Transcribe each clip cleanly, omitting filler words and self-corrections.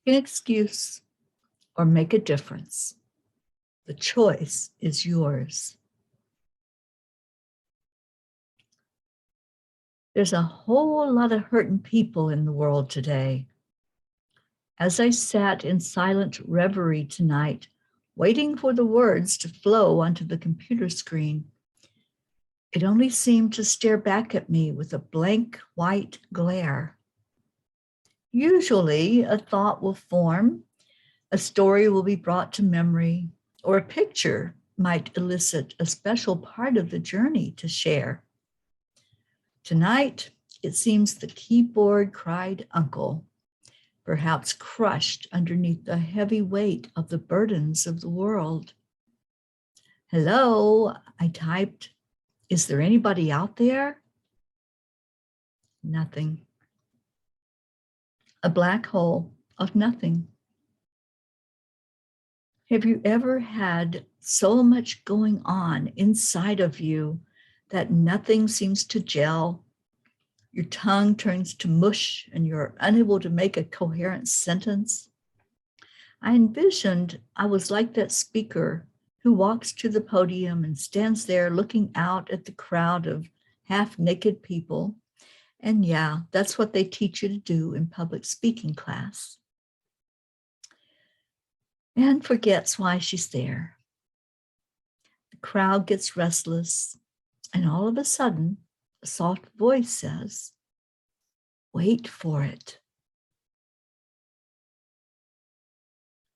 An excuse or make a difference. The choice is yours. There's a whole lot of hurting people in the world today. As I sat in silent reverie tonight, waiting for the words to flow onto the computer screen, it only seemed to stare back at me with a blank white glare. Usually, a thought will form, a story will be brought to memory, or a picture might elicit a special part of the journey to share. Tonight, it seems the keyboard cried uncle, perhaps crushed underneath the heavy weight of the burdens of the world. Hello, I typed. Is there anybody out there? Nothing. A black hole of nothing. Have you ever had so much going on inside of you that nothing seems to gel? Your tongue turns to mush and you're unable to make a coherent sentence? I envisioned I was like that speaker who walks to the podium and stands there looking out at the crowd of half-naked people. And yeah, that's what they teach you to do in public speaking class. And forgets why she's there. The crowd gets restless, and all of a sudden, a soft voice says, "Wait for it."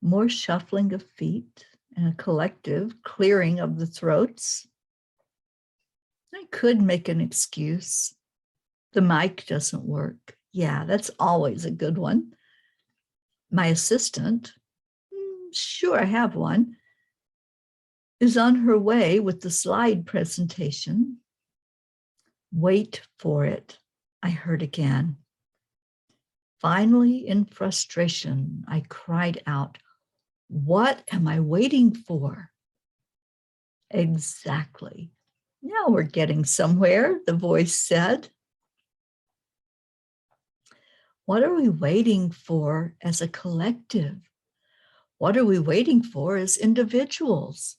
More shuffling of feet and a collective clearing of the throats. I could make an excuse. The mic doesn't work. Yeah, that's always a good one. My assistant, sure, I have one, is on her way with the slide presentation. Wait for it, I heard again. Finally, in frustration, I cried out, "What am I waiting for?" Exactly. Now we're getting somewhere, the voice said. What are we waiting for as a collective? What are we waiting for as individuals?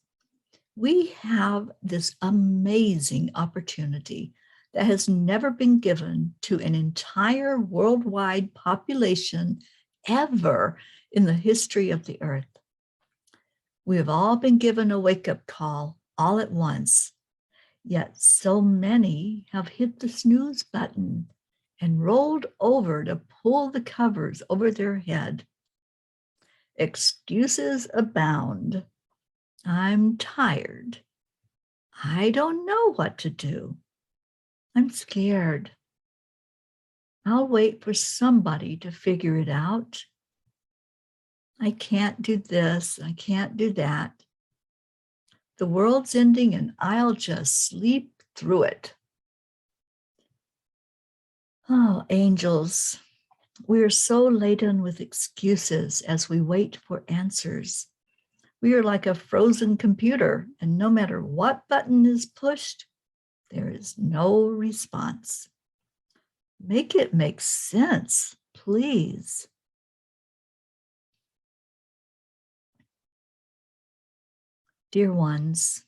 We have this amazing opportunity that has never been given to an entire worldwide population ever in the history of the earth. We have all been given a wake-up call all at once, yet so many have hit the snooze button and rolled over to pull the covers over their head. Excuses abound. I'm tired. I don't know what to do. I'm scared. I'll wait for somebody to figure it out. I can't do this. I can't do that. The world's ending and I'll just sleep through it. Oh, angels, we are so laden with excuses as we wait for answers. We are like a frozen computer, and no matter what button is pushed, there is no response. Make it make sense, please. Dear ones,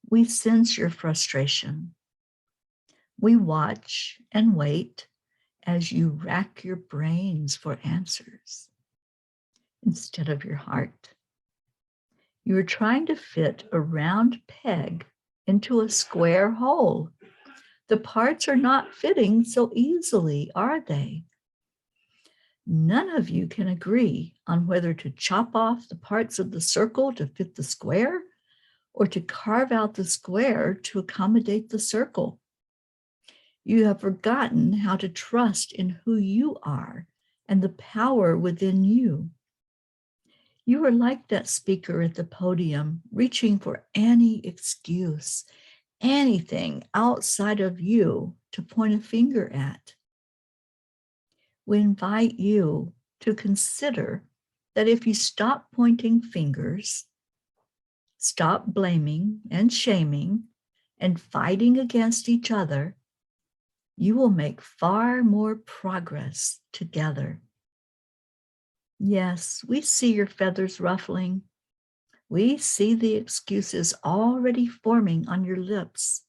we sense your frustration. We watch and wait as you rack your brains for answers instead of your heart. You are trying to fit a round peg into a square hole. The parts are not fitting so easily, are they? None of you can agree on whether to chop off the parts of the circle to fit the square or to carve out the square to accommodate the circle. You have forgotten how to trust in who you are and the power within you. You are like that speaker at the podium, reaching for any excuse, anything outside of you to point a finger at. We invite you to consider that if you stop pointing fingers, stop blaming and shaming and fighting against each other, you will make far more progress together. Yes, we see your feathers ruffling. We see the excuses already forming on your lips.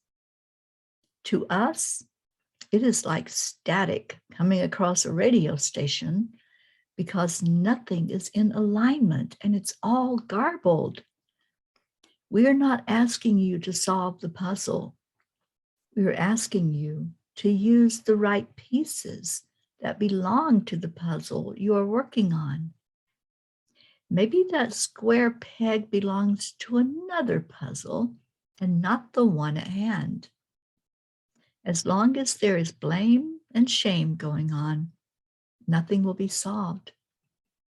To us, it is like static coming across a radio station because nothing is in alignment and it's all garbled. We are not asking you to solve the puzzle. We are asking you to use the right pieces that belong to the puzzle you are working on. Maybe that square peg belongs to another puzzle and not the one at hand. As long as there is blame and shame going on, nothing will be solved.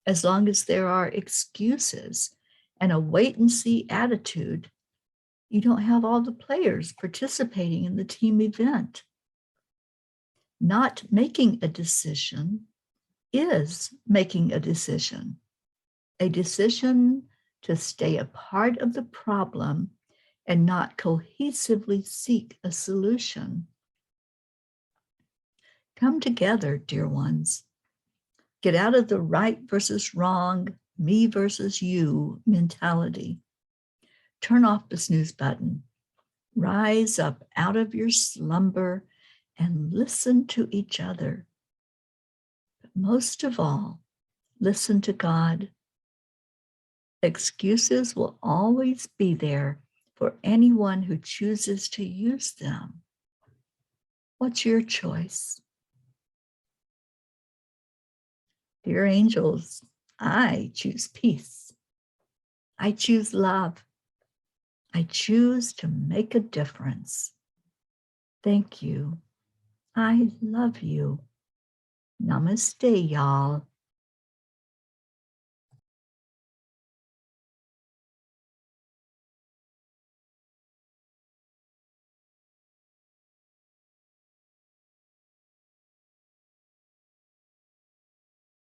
As long as there are excuses and a wait and see attitude, you don't have all the players participating in the team event. Not making a decision is making a decision to stay a part of the problem and not cohesively seek a solution. Come together, dear ones. Get out of the right versus wrong, me versus you mentality. Turn off the snooze button. Rise up out of your slumber and listen to each other. But most of all, listen to God. Excuses will always be there for anyone who chooses to use them. What's your choice? Dear angels, I choose peace. I choose love. I choose to make a difference. Thank you. I love you. Namaste, y'all.